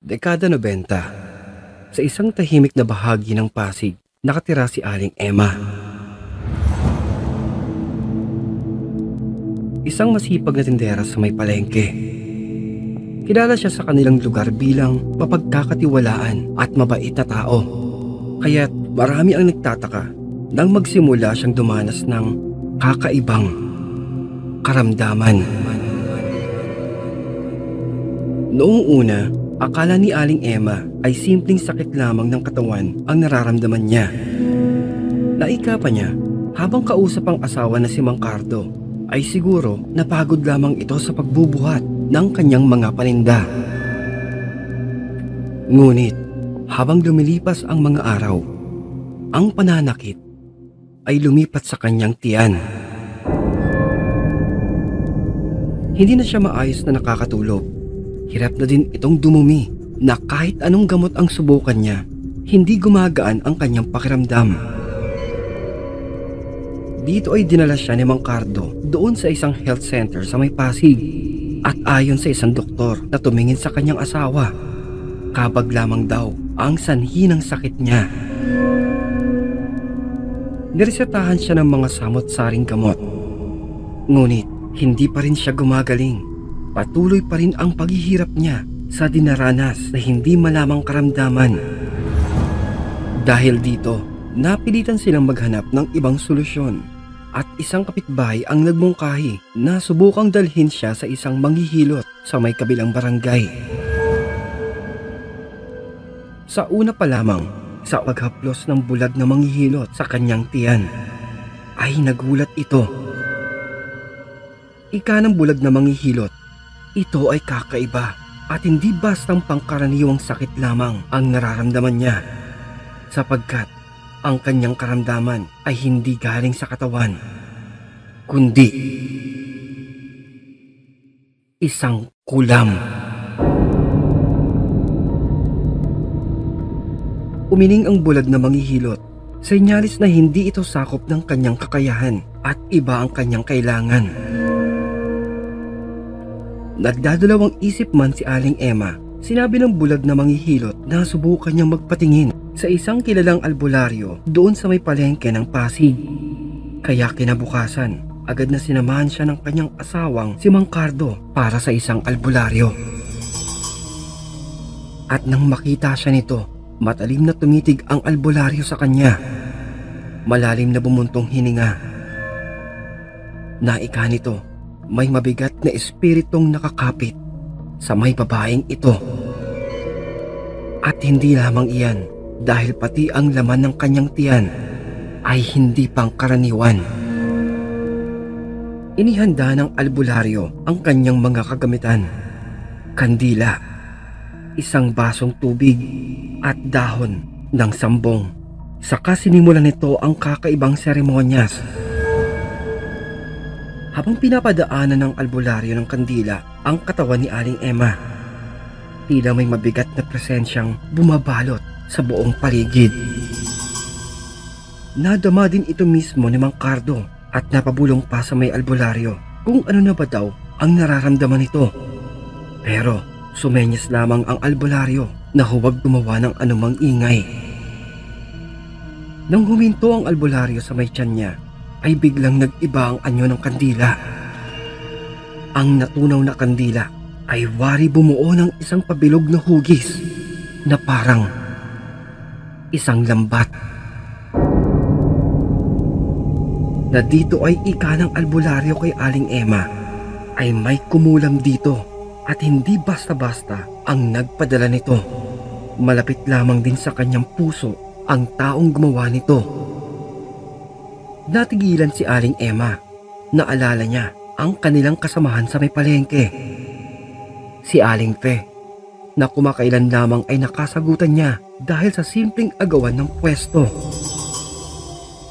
Dekada 90, sa isang tahimik na bahagi ng Pasig, nakatira si Aling Emma. Isang masipag na tindera sa may palengke. Kilala siya sa kanilang lugar bilang mapagkakatiwalaan at mabait na tao. Kaya't marami ang nagtataka nang magsimula siyang dumanas ng kakaibang karamdaman. Noong una, akala ni Aling Emma ay simpleng sakit lamang ng katawan ang nararamdaman niya. Naika pa niya habang kausap ang asawa na si Mang Cardo ay siguro napagod lamang ito sa pagbubuhat ng kanyang mga paninda. Ngunit habang lumilipas ang mga araw, ang pananakit ay lumipat sa kanyang tiyan. Hindi na siya maayos na nakakatulog. Hirap na din itong dumumi na kahit anong gamot ang subukan niya, hindi gumagaan ang kanyang pakiramdam. Dito ay dinala siya ni Mang Cardo doon sa isang health center sa may Pasig. At ayon sa isang doktor na tumingin sa kanyang asawa, kabag lamang daw ang sanhi ng sakit niya. Niresetahan siya ng mga samot-saring gamot. Ngunit hindi pa rin siya gumagaling. Patuloy pa rin ang paghihirap niya sa dinaranas na hindi malamang karamdaman. Dahil dito, napilitan silang maghanap ng ibang solusyon. At isang kapitbahay ang nagmungkahi na subukang dalhin siya sa isang manghihilot sa may kabilang barangay. Sa una pa lamang, sa paghaplos ng bulag na manghihilot sa kanyang tiyan, ay nagulat ito. Ika ng bulag na manghihilot, ito ay kakaiba at hindi bastang pangkaraniwang sakit lamang ang nararamdaman niya, sapagkat ang kanyang karamdaman ay hindi galing sa katawan, kundi isang kulam. Umiling ang bulag na manghihilot, senyalis na hindi ito sakop ng kanyang kakayahan at iba ang kanyang kailangan. Nagdadalawang isip man si Aling Emma, sinabi ng bulag na manghihilot na subukan niyang magpatingin sa isang kilalang albularyo doon sa may palengke ng Pasig. Kaya kinabukasan, agad na sinamahan siya ng kanyang asawang si Mang Cardo para sa isang albularyo. At nang makita siya nito, matalim na tumitig ang albularyo sa kanya. Malalim na bumuntong hininga. Naika nito, may mabigat na espiritong nakakapit sa may babaeng ito. At hindi lamang iyan, dahil pati ang laman ng kanyang tiyan ay hindi pangkaraniwan. Inihanda ng albularyo ang kanyang mga kagamitan. Kandila, isang basong tubig at dahon ng sambong. Saka sinimulan nito ang kakaibang seremonyas. Habang pinapadaanan ng albularyo ng kandila ang katawan ni Aling Emma, tila may mabigat na presensyang bumabalot sa buong paligid. Nadama din ito mismo ni Mang Cardo at napabulong pa sa may albularyo kung ano na ba daw ang nararamdaman nito. Pero sumenyas lamang ang albularyo na huwag gumawa ng anumang ingay. Nang huminto ang albularyo sa may tiyan niya, ay biglang nag-iba ang anyo ng kandila. Ang natunaw na kandila ay wari bumuo ng isang pabilog na hugis na parang isang lambat. Na dito ay ika ng albularyo kay Aling Emma ay may kumulam dito at hindi basta-basta ang nagpadala nito. Malapit lamang din sa kanyang puso ang taong gumawa nito. Natigilan si Aling Emma. Naalala niya ang kanilang kasamahan sa may palengke, si Aling Fe, na kumakailan lamang ay nakasagutan niya dahil sa simpleng agawan ng pwesto.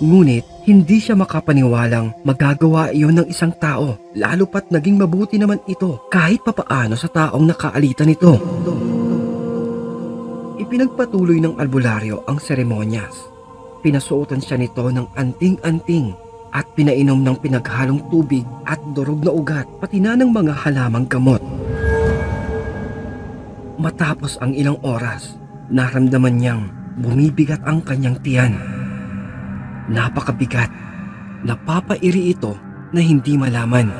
Ngunit hindi siya makapaniwalang magagawa iyon ng isang tao, lalo pat naging mabuti naman ito kahit papaano sa taong nakaalitan nito. Ipinagpatuloy ng albularyo ang seremonyas. Pinasuotan siya nito ng anting-anting at pinainom ng pinaghalong tubig at durog na ugat, pati na ng mga halamang gamot. Matapos ang ilang oras, naramdaman niyang bumibigat ang kanyang tiyan. Napakabigat. Napapairi ito na hindi malaman.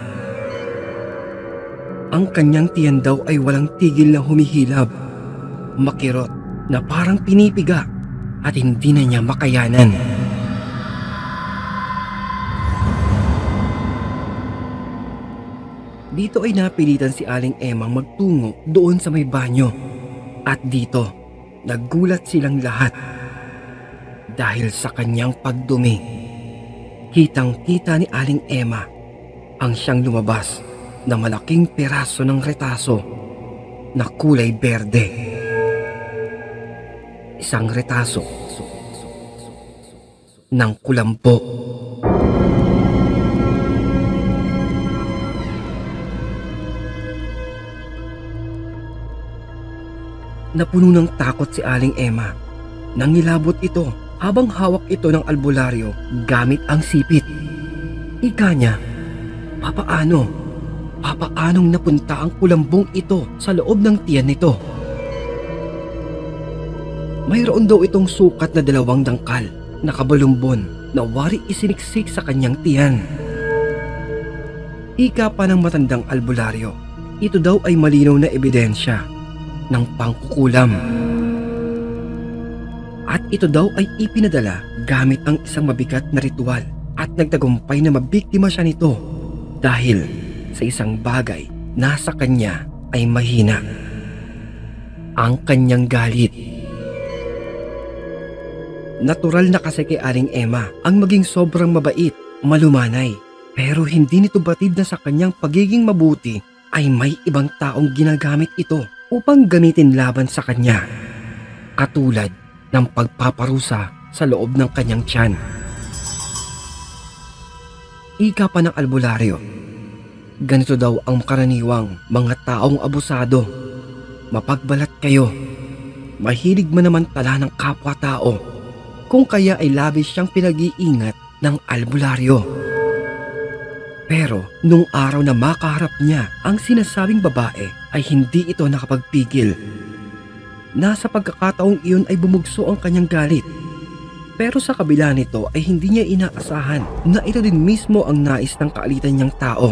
Ang kanyang tiyan daw ay walang tigil na humihilab. Makirot na parang pinipiga at hindi na niya makayanan. Dito ay napilitan si Aling Emang magtungo doon sa may banyo. At dito, nagulat silang lahat. Dahil sa kanyang pagdumi, kitang-kita ni Aling Emma ang siyang lumabas na malaking peraso ng retaso na kulay berde. Isang retaso ng kulambo. Napuno ng takot si Aling Emma nang nilabot ito habang hawak ito ng albularyo gamit ang sipit. Ika niya, papaanong napunta ang kulambong ito sa loob ng tiyan nito? Mayroon daw itong sukat na 2 dangkal na kabalumbon na wari isiniksik sa kanyang tiyan. Ika pa ng matandang albularyo, ito daw ay malinaw na ebidensya ng pangkukulam. At ito daw ay ipinadala gamit ang isang mabigat na ritual at nagtagumpay na mabiktima siya nito dahil sa isang bagay na sa kanya ay mahina: ang kanyang galit. Natural na kasi kay Aling Emma ang maging sobrang mabait, malumanay, pero hindi nito batid na sa kanyang pagiging mabuti ay may ibang taong ginagamit ito upang gamitin laban sa kanya, katulad ng pagpaparusa sa loob ng kanyang tiyan. Ika pa ng albularyo, ganito daw ang karaniwang mga taong abusado. Mapagbalat kayo, mahilig manamantala ng kapwa-tao, kung kaya ay labis siyang pinag-iingat ng albularyo. Pero nung araw na makaharap niya ang sinasabing babae ay hindi ito nakapagpigil. Nasa pagkakataong iyon ay bumugso ang kanyang galit. Pero sa kabila nito ay hindi niya inaasahan na ito din mismo ang nais ng kaalitan niyang tao.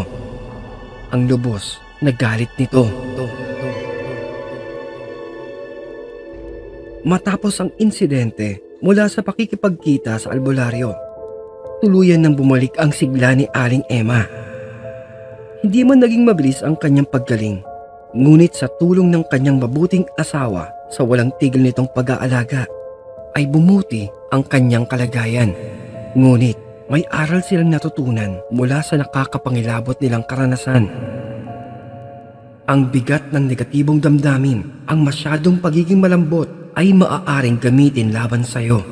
Ang lubos na galit nito. Matapos ang insidente mula sa pakikipagkita sa albularyo, tuluyan nang bumalik ang sigla ni Aling Emma. Hindi man naging mabilis ang kanyang paggaling, ngunit sa tulong ng kanyang mabuting asawa sa walang tigil nitong pag-aalaga, ay bumuti ang kanyang kalagayan. Ngunit may aral silang natutunan mula sa nakakapangilabot nilang karanasan. Ang bigat ng negatibong damdamin, ang masyadong pagiging malambot ay maaaring gamitin laban sa iyo.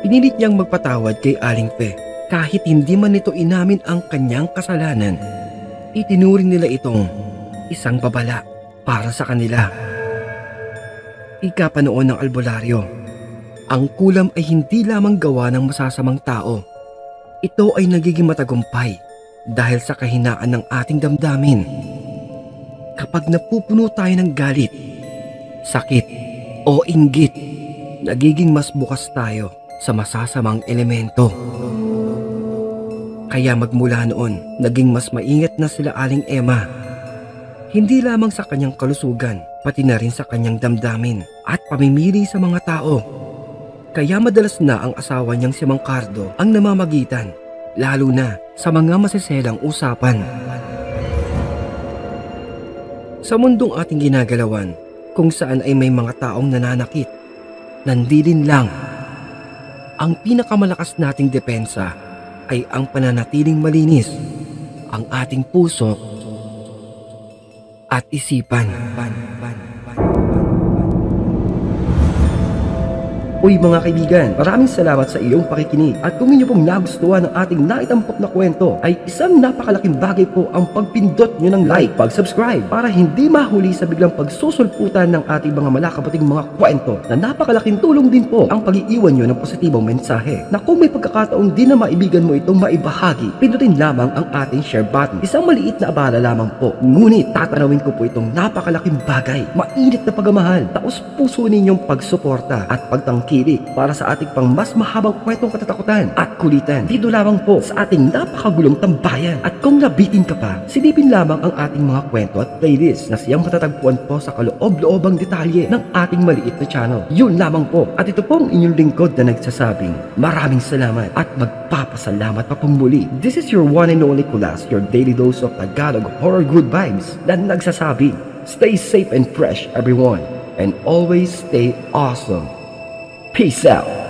Pinilit niyang magpatawad kay Aling Fe kahit hindi man nito inamin ang kanyang kasalanan. Itinuring nila itong isang babala para sa kanila. Ika pa noon ng albularyo, ang kulam ay hindi lamang gawa ng masasamang tao. Ito ay nagiging matagumpay dahil sa kahinaan ng ating damdamin. Kapag napupuno tayo ng galit, sakit o inggit, nagiging mas bukas tayo sa masasamang elemento. Kaya magmula noon, naging mas maingat na sila Aling Emma. Hindi lamang sa kanyang kalusugan, pati na rin sa kanyang damdamin at pamimili sa mga tao. Kaya madalas na ang asawa niyang si Mang Cardo ang namamagitan, lalo na sa mga masiselang usapan. Sa mundong ating ginagalawan, kung saan ay may mga taong nananakit, nandilin lang. Ang pinakamalakas nating depensa ay ang pananatiling malinis, ang ating puso at isipan. Uy mga kaibigan, maraming salamat sa iyong pakikinig at kung inyo pong nagustuhan ng ating naitampok na kwento ay isang napakalaking bagay po ang pagpindot nyo ng like, pag-subscribe para hindi mahuli sa biglang pagsusulputan ng ating mga malakabating mga kwento na napakalaking tulong din po ang pag-iiwan nyo ng positibong mensahe na kung may pagkakataon din na maibigan mo itong maibahagi, pindutin lamang ang ating share button. Isang maliit na abala lamang po, ngunit tatanawin ko po itong napakalaking bagay, mainit na pagmamahal, taos puso ninyong pagsuporta at pagtangkilik para sa ating pang mas mahabang kwentong katatakutan at kulitan dito lamang po sa ating napakagulong tambayan. At kung nabitin ka pa, silipin lamang ang ating mga kwento at playlist na siyang matatagpuan po sa kaloob-loobang detalye ng ating maliit na channel. Yun lamang po. At ito pong inyong lingkod na nagsasabing maraming salamat at magpapasalamat pa pong muli. This is your one and only Kulas, your daily dose of Tagalog horror good vibes na nagsasabing stay safe and fresh everyone and always stay awesome. Peace out.